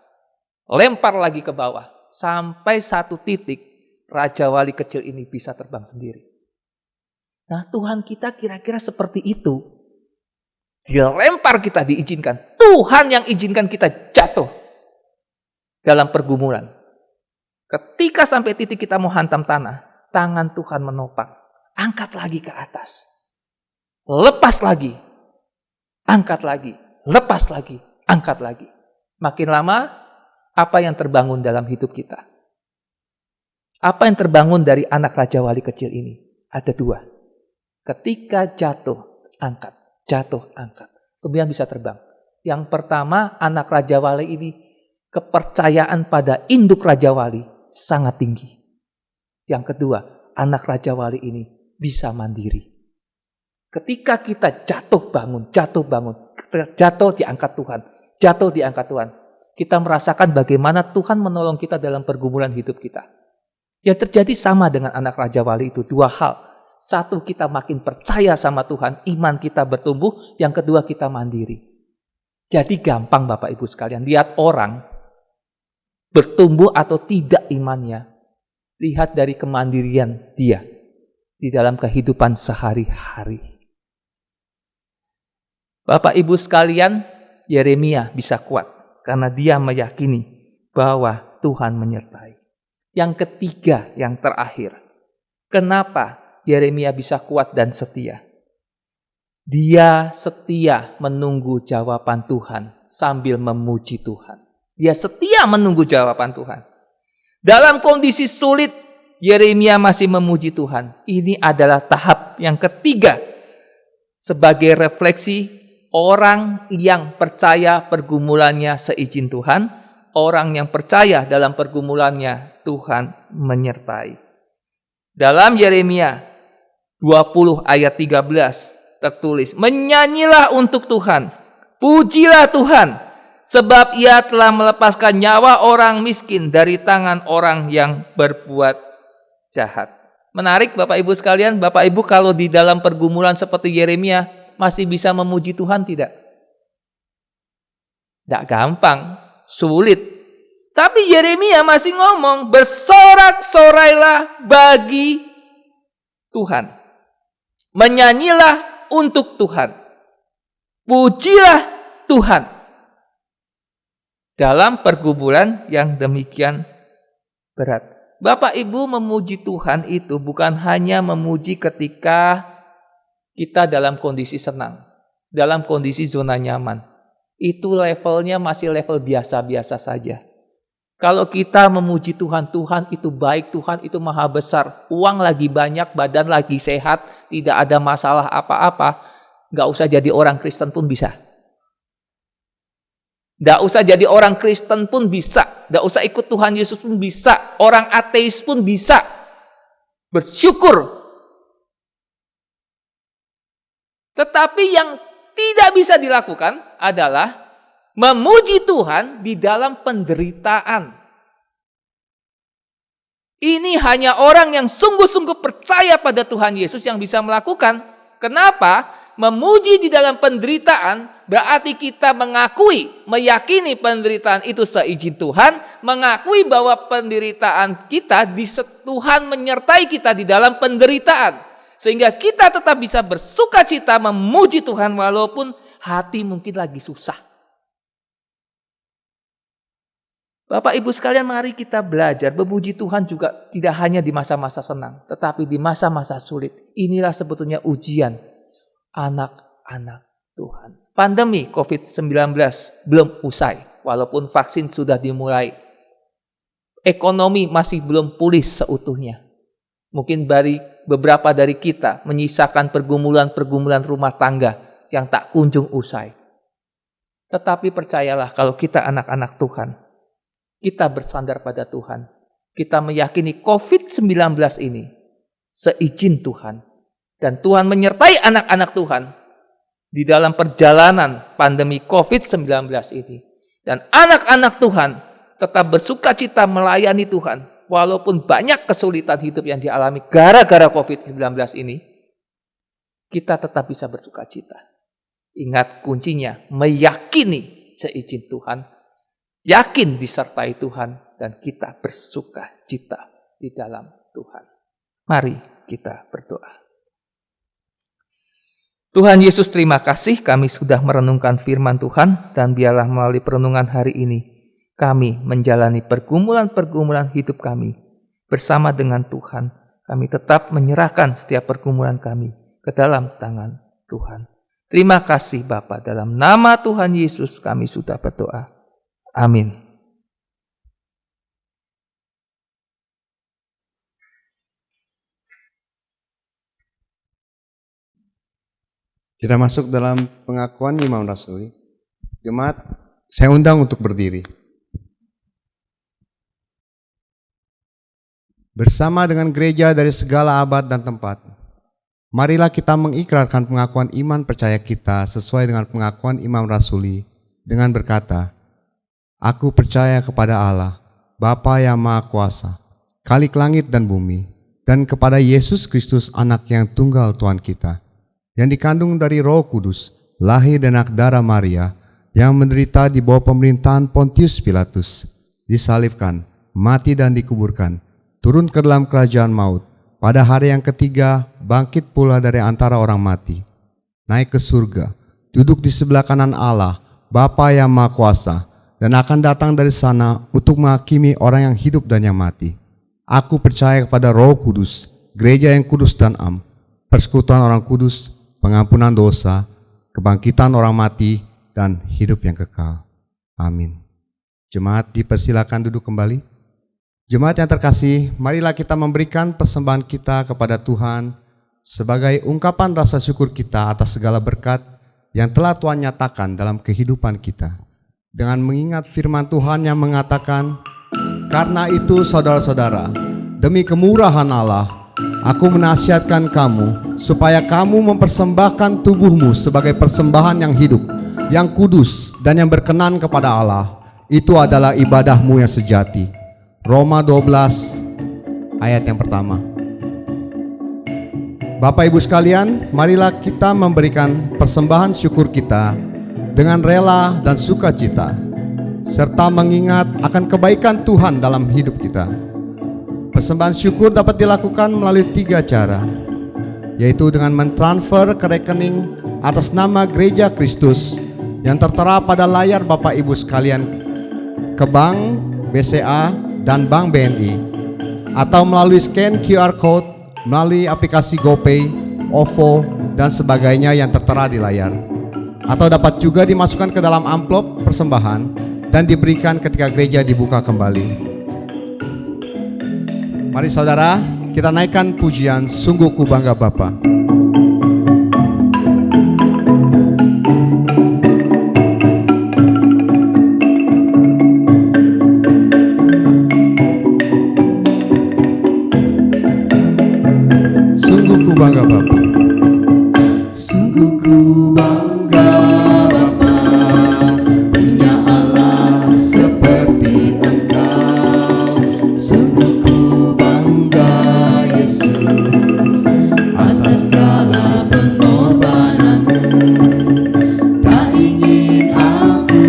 lempar lagi ke bawah. Sampai satu titik, Raja Wali kecil ini bisa terbang sendiri. Nah, Tuhan kita kira-kira seperti itu. Dilempar kita diizinkan. Tuhan yang izinkan kita jatuh dalam pergumulan. Ketika sampai titik kita mau hantam tanah, tangan Tuhan menopang. Angkat lagi ke atas. Lepas lagi. Angkat lagi. Lepas lagi. Angkat lagi. Makin lama, apa yang terbangun dalam hidup kita? Apa yang terbangun dari anak Raja Wali kecil ini? Ada dua. Ketika jatuh, angkat. Jatuh, angkat. Kemudian bisa terbang. Yang pertama, anak Raja Wali ini kepercayaan pada induk Raja Wali sangat tinggi. Yang kedua, anak Raja Wali ini bisa mandiri. Ketika kita jatuh bangun, jatuh diangkat Tuhan, jatuh diangkat Tuhan. Kita merasakan bagaimana Tuhan menolong kita dalam pergumulan hidup kita. Yang terjadi sama dengan anak Raja Wali itu dua hal. Satu, kita makin percaya sama Tuhan, iman kita bertumbuh. Yang kedua, kita mandiri. Jadi gampang Bapak Ibu sekalian, lihat orang bertumbuh atau tidak imannya. Lihat dari kemandirian dia di dalam kehidupan sehari-hari. Bapak Ibu sekalian, Yeremia bisa kuat karena dia meyakini bahwa Tuhan menyertai. Yang ketiga, yang terakhir. Kenapa Yeremia bisa kuat dan setia? Dia setia menunggu jawaban Tuhan sambil memuji Tuhan. Dia setia menunggu jawaban Tuhan. Dalam kondisi sulit, Yeremia masih memuji Tuhan. Ini adalah tahap yang ketiga. Sebagai refleksi, orang yang percaya pergumulannya seizin Tuhan, orang yang percaya dalam pergumulannya Tuhan menyertai. Dalam Yeremia 20 ayat 13 tertulis, "Menyanyilah untuk Tuhan, pujilah Tuhan, sebab Ia telah melepaskan nyawa orang miskin dari tangan orang yang berbuat jahat." Menarik Bapak Ibu sekalian, Bapak Ibu kalau di dalam pergumulan seperti Yeremia masih bisa memuji Tuhan tidak? Tidak gampang, sulit. Tapi Yeremia masih ngomong, bersorak-sorailah bagi Tuhan. Menyanyilah untuk Tuhan. Pujilah Tuhan. Dalam pergumulan yang demikian berat. Bapak Ibu memuji Tuhan itu bukan hanya memuji ketika kita dalam kondisi senang, dalam kondisi zona nyaman. Itu levelnya masih level biasa-biasa saja. Kalau kita memuji Tuhan, Tuhan itu baik, Tuhan itu maha besar, uang lagi banyak, badan lagi sehat, tidak ada masalah apa-apa, gak usah jadi orang Kristen pun bisa. Gak usah jadi orang Kristen pun bisa. Gak usah ikut Tuhan Yesus pun bisa. Orang ateis pun bisa. Bersyukur. Tetapi yang tidak bisa dilakukan adalah memuji Tuhan di dalam penderitaan. Ini hanya orang yang sungguh-sungguh percaya pada Tuhan Yesus yang bisa melakukan. Kenapa? Memuji di dalam penderitaan berarti kita meyakini penderitaan itu seizin Tuhan, mengakui bahwa penderitaan kita Tuhan menyertai kita di dalam penderitaan. Sehingga kita tetap bisa bersuka cita memuji Tuhan walaupun hati mungkin lagi susah. Bapak Ibu sekalian, mari kita belajar memuji Tuhan juga tidak hanya di masa-masa senang, tetapi di masa-masa sulit. Inilah sebetulnya ujian anak-anak Tuhan. Pandemi COVID-19 belum usai, walaupun vaksin sudah dimulai. Ekonomi masih belum pulih seutuhnya. Mungkin beberapa dari kita menyisakan pergumulan-pergumulan rumah tangga yang tak kunjung usai. Tetapi percayalah, kalau kita anak-anak Tuhan, kita bersandar pada Tuhan, kita meyakini COVID-19 ini seizin Tuhan, dan Tuhan menyertai anak-anak Tuhan di dalam perjalanan pandemi COVID-19 ini. Dan anak-anak Tuhan tetap bersuka cita melayani Tuhan, walaupun banyak kesulitan hidup yang dialami gara-gara COVID-19 ini, kita tetap bisa bersuka cita. Ingat kuncinya, meyakini seizin Tuhan, yakin disertai Tuhan, dan kita bersuka cita di dalam Tuhan. Mari kita berdoa. Tuhan Yesus, terima kasih kami sudah merenungkan firman Tuhan, dan biarlah melalui perenungan hari ini kami menjalani pergumulan-pergumulan hidup kami bersama dengan Tuhan. Kami tetap menyerahkan setiap pergumulan kami ke dalam tangan Tuhan. Terima kasih Bapa, dalam nama Tuhan Yesus kami sudah berdoa. Amin. Kita masuk dalam pengakuan Imam Rasuli. Jemaat, saya undang untuk berdiri. Bersama dengan gereja dari segala abad dan tempat, marilah kita mengikrarkan pengakuan iman percaya kita sesuai dengan pengakuan Imam Rasuli dengan berkata, Aku percaya kepada Allah, Bapa yang Maha Kuasa, Khalik langit dan bumi, dan kepada Yesus Kristus anak yang tunggal Tuhan kita, yang dikandung dari Roh Kudus, lahir dan anak darah Maria, yang menderita di bawah pemerintahan Pontius Pilatus, disalibkan, mati dan dikuburkan, turun ke dalam kerajaan maut, pada hari yang ketiga bangkit pula dari antara orang mati, naik ke surga, duduk di sebelah kanan Allah, Bapa yang Maha Kuasa, dan akan datang dari sana untuk menghakimi orang yang hidup dan yang mati. Aku percaya kepada Roh Kudus, gereja yang kudus dan am, persekutuan orang kudus, pengampunan dosa, kebangkitan orang mati, dan hidup yang kekal. Amin. Jemaat dipersilakan duduk kembali. Jemaat yang terkasih, marilah kita memberikan persembahan kita kepada Tuhan sebagai ungkapan rasa syukur kita atas segala berkat yang telah Tuhan nyatakan dalam kehidupan kita. Dengan mengingat firman Tuhan yang mengatakan, karena itu saudara-saudara, demi kemurahan Allah, aku menasihatkan kamu supaya kamu mempersembahkan tubuhmu sebagai persembahan yang hidup, yang kudus dan yang berkenan kepada Allah. Itu adalah ibadahmu yang sejati. Roma 12 ayat yang pertama. Bapak Ibu sekalian, marilah kita memberikan persembahan syukur kita dengan rela dan sukacita, serta mengingat akan kebaikan Tuhan dalam hidup kita. Persembahan syukur dapat dilakukan melalui 3 cara, yaitu dengan mentransfer ke rekening atas nama Gereja Kristus yang tertera pada layar Bapak Ibu sekalian ke Bank BCA dan Bank BNI, atau melalui scan QR Code melalui aplikasi GoPay, OVO, dan sebagainya yang tertera di layar, atau dapat juga dimasukkan ke dalam amplop persembahan dan diberikan ketika gereja dibuka kembali. Mari saudara, kita naikkan pujian Sungguh Ku Bangga Bapa. Sungguh ku bangga Bapa. Sungguh ku ku bangga Bapa, punya Allah seperti Engkau. Sungguh ku bangga Yesus atas segala pengorbananmu. Tak ingin aku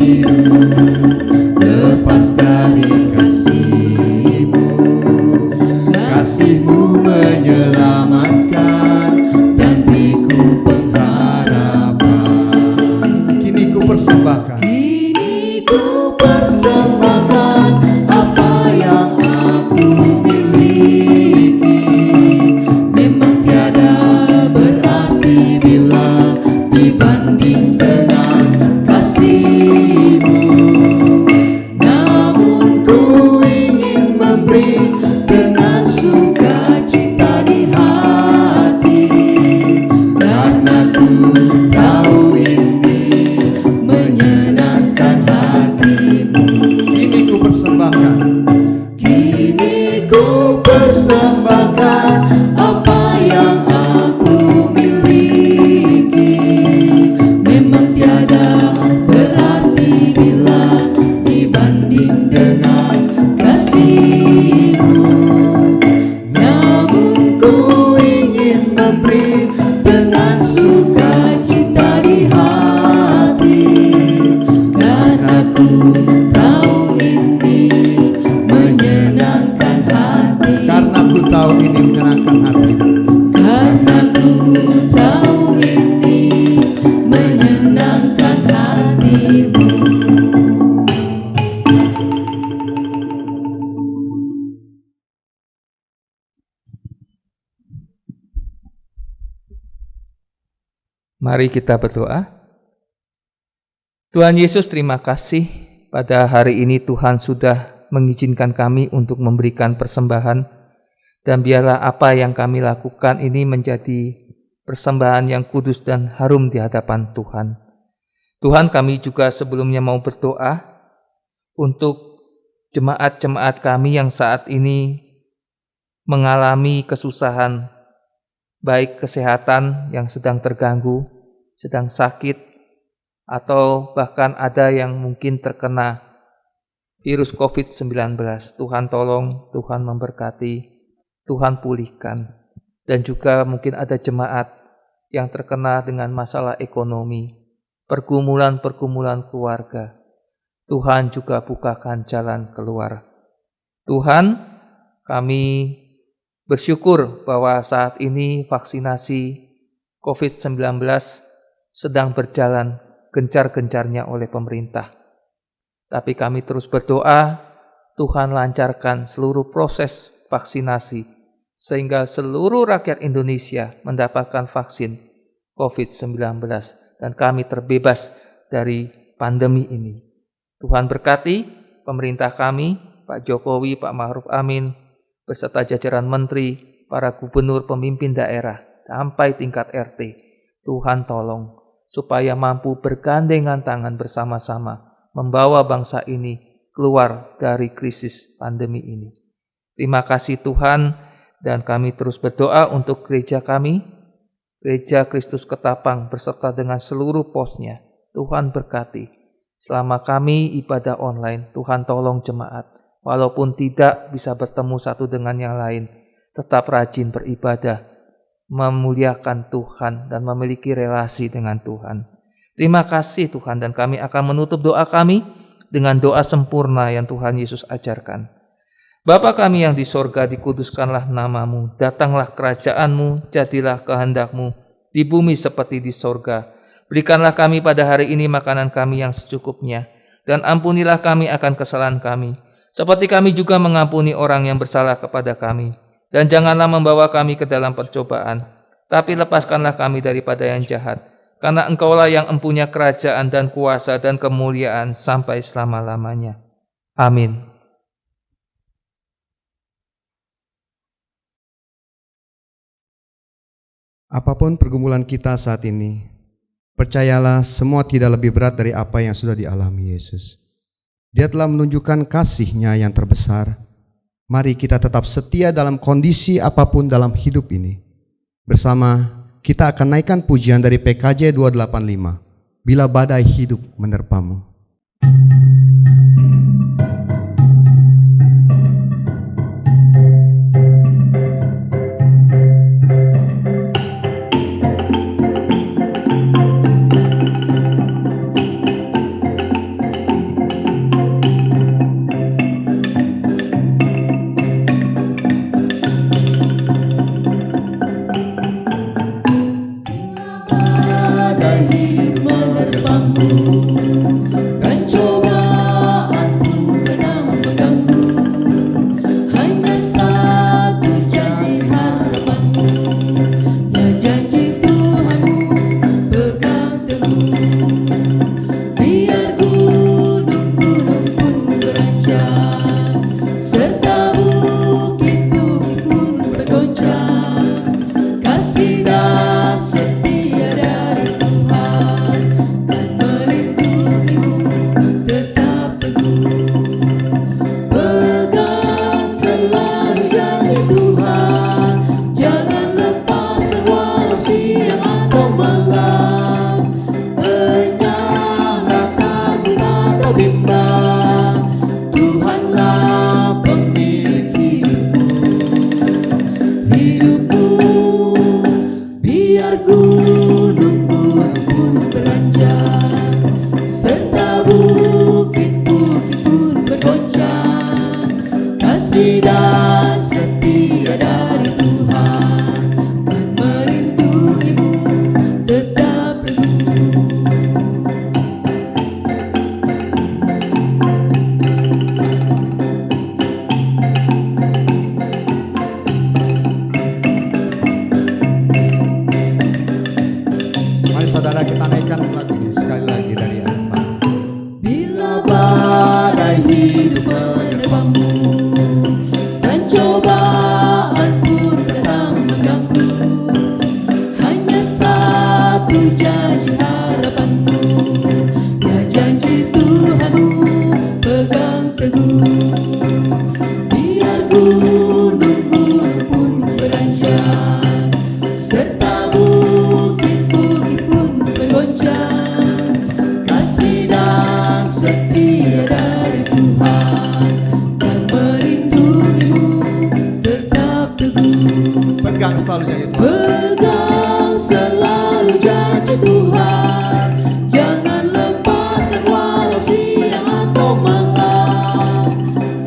hidup lepas dari kasih-Mu. Kasih-Mu menyelamatkan dan beriku pengharapan. Kini ku persembahkan, kini ku persembahkan apa yang aku miliki. Memang tiada berarti bila dibanding dengan kasih-Mu. Namun ku ingin memberi dengan sukacita di hati, karena ku tahu ini menyenangkan hati-Mu. Kini ku persembahkan, kini ku persembahkan apa yang aku miliki. Memang tiada berarti bila dibanding dengan kasih-Mu. Namun ku ingin memberi dengan sukacita di hati, karena ku tahu ini menyenangkan hati. Karena ku tahu ini menyenangkan hati-Mu. Karena ku tahu ini menyenangkan hati-Mu. Mari kita berdoa. Tuhan Yesus, terima kasih pada hari ini Tuhan sudah mengizinkan kami untuk memberikan persembahan, dan biarlah apa yang kami lakukan ini menjadi persembahan yang kudus dan harum di hadapan Tuhan. Tuhan, kami juga sebelumnya mau berdoa untuk jemaat-jemaat kami yang saat ini mengalami kesusahan, baik kesehatan yang sedang terganggu, sedang sakit, atau bahkan ada yang mungkin terkena virus COVID-19. Tuhan tolong, Tuhan memberkati, Tuhan pulihkan. Dan juga mungkin ada jemaat yang terkena dengan masalah ekonomi, pergumulan-pergumulan keluarga. Tuhan juga bukakan jalan keluar. Tuhan, kami bersyukur bahwa saat ini vaksinasi COVID-19 sedang berjalan gencar-gencarnya oleh pemerintah. Tapi kami terus berdoa, Tuhan lancarkan seluruh proses vaksinasi, sehingga seluruh rakyat Indonesia mendapatkan vaksin COVID-19, dan kami terbebas dari pandemi ini. Tuhan berkati pemerintah kami, Pak Jokowi, Pak Ma'ruf Amin, beserta jajaran menteri, para gubernur, pemimpin daerah, sampai tingkat RT. Tuhan tolong supaya mampu bergandengan tangan bersama-sama membawa bangsa ini keluar dari krisis pandemi ini. Terima kasih Tuhan, dan kami terus berdoa untuk gereja kami, Gereja Kristus Ketapang beserta dengan seluruh posnya. Tuhan berkati. Selama kami ibadah online, Tuhan tolong jemaat, walaupun tidak bisa bertemu satu dengan yang lain, tetap rajin beribadah, memuliakan Tuhan, dan memiliki relasi dengan Tuhan. Terima kasih Tuhan, dan kami akan menutup doa kami dengan doa sempurna yang Tuhan Yesus ajarkan. Bapa kami yang di sorga, dikuduskanlah namamu, datanglah kerajaan-Mu, jadilah kehendak-Mu, di bumi seperti di sorga. Berikanlah kami pada hari ini makanan kami yang secukupnya, dan ampunilah kami akan kesalahan kami, seperti kami juga mengampuni orang yang bersalah kepada kami. Dan janganlah membawa kami ke dalam percobaan, tapi lepaskanlah kami daripada yang jahat. Karena Engkaulah yang empunya kerajaan dan kuasa dan kemuliaan sampai selama-lamanya. Amin. Apapun pergumulan kita saat ini, percayalah semua tidak lebih berat dari apa yang sudah dialami Yesus. Dia telah menunjukkan kasih-Nya yang terbesar. Mari kita tetap setia dalam kondisi apapun dalam hidup ini. Bersama kita akan naikkan pujian dari PKJ 285. Bila badai hidup menerpamu. Dan cobaan pun datang mengganggu, hanya satu janji harapanmu, ya janji Tuhanmu pegang teguh. Biar gunung-gunung pun beranjak, serta bukit-bukit pun bergoncang, kasih dan setia dari Tuhan dan melindungimu tetap teguh. Pegang selalu janji Tuhan, jangan lepaskan walau siang atau malam. Enyahlah takut atau bimbang, Tuhanlah pemilik hidupmu. Biar gunung-gunung pun beranjak, serta bukit-bukit pun bergoncang, kasih dan setia dari Tuhan kan melindungimu tetap teguh. Mari saudara kita naikkan lagu ini sekali lagi dari ayat pertama. Bila badai hidup menerpamu dan cobaan pun datang mengganggu, hanya satu janji harapanmu, ya janji Tuhanmu pegang teguh. Biar gunung-gunung pun beranjak, serta bukit-bukit pun bergoncang, kasih dan setia dari Tuhan kan melindungimu tetap teguh. Pegang selalu janji Tuhan. Pegang selalu janji Tuhan, jangan lepaskan walau siang atau malam.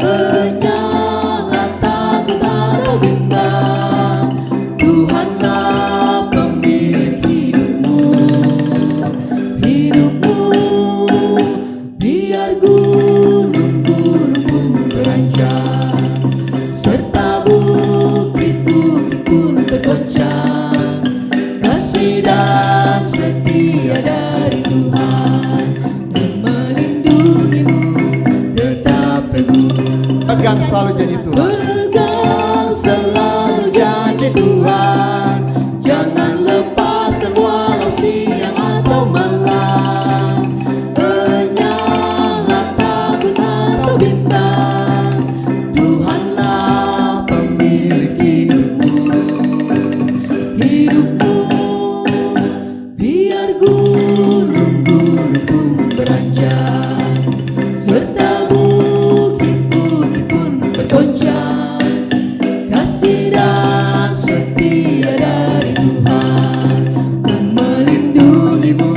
Enyahlah takut atau bimbang, Tuhanlah pemilik hidupmu. Biar gunung-gunung pun beranjak, serta bukit-bukit pun bergoncang, kasih dan setia dari Tuhan dan melindungimu tetap teguh. Pegang selalu janji Tuhan. Pegang selalu janji Tuhan, jangan lepaskan walau siang atau malam. Enyahlah takut atau bimbang, Tuhanlah pemilik hidupmu. Biar gunung-gunung pun beranjak, serta bukit-bukit pun bergoncang, kasih dan setia dari Tuhan kan melindungimu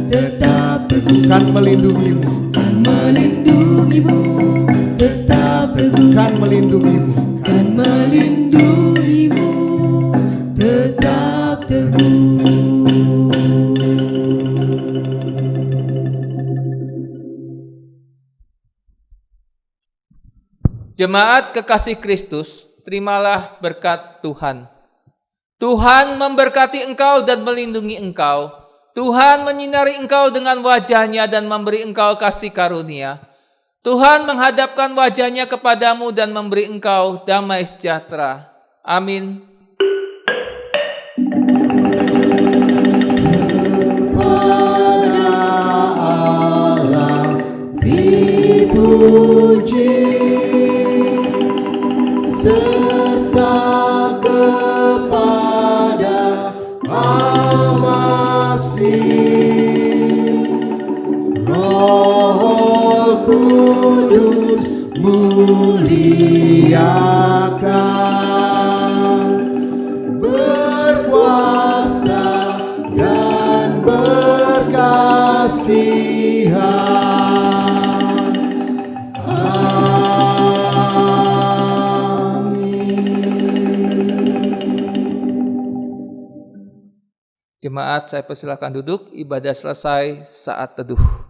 tetap teguh. Kan melindungimu. Kan melindungimu tetap teguh. Kan melindungimu. Kan melindungimu tetap teguh. Jemaat kekasih Kristus, terimalah berkat Tuhan. Tuhan memberkati engkau dan melindungi engkau. Tuhan menyinari engkau dengan wajah-Nya dan memberi engkau kasih karunia. Tuhan menghadapkan wajah-Nya kepadamu dan memberi engkau damai sejahtera. Amin. Kepada Allah dipuji, serta kepada Jemaat, saya persilakan duduk. Ibadah selesai, saat teduh.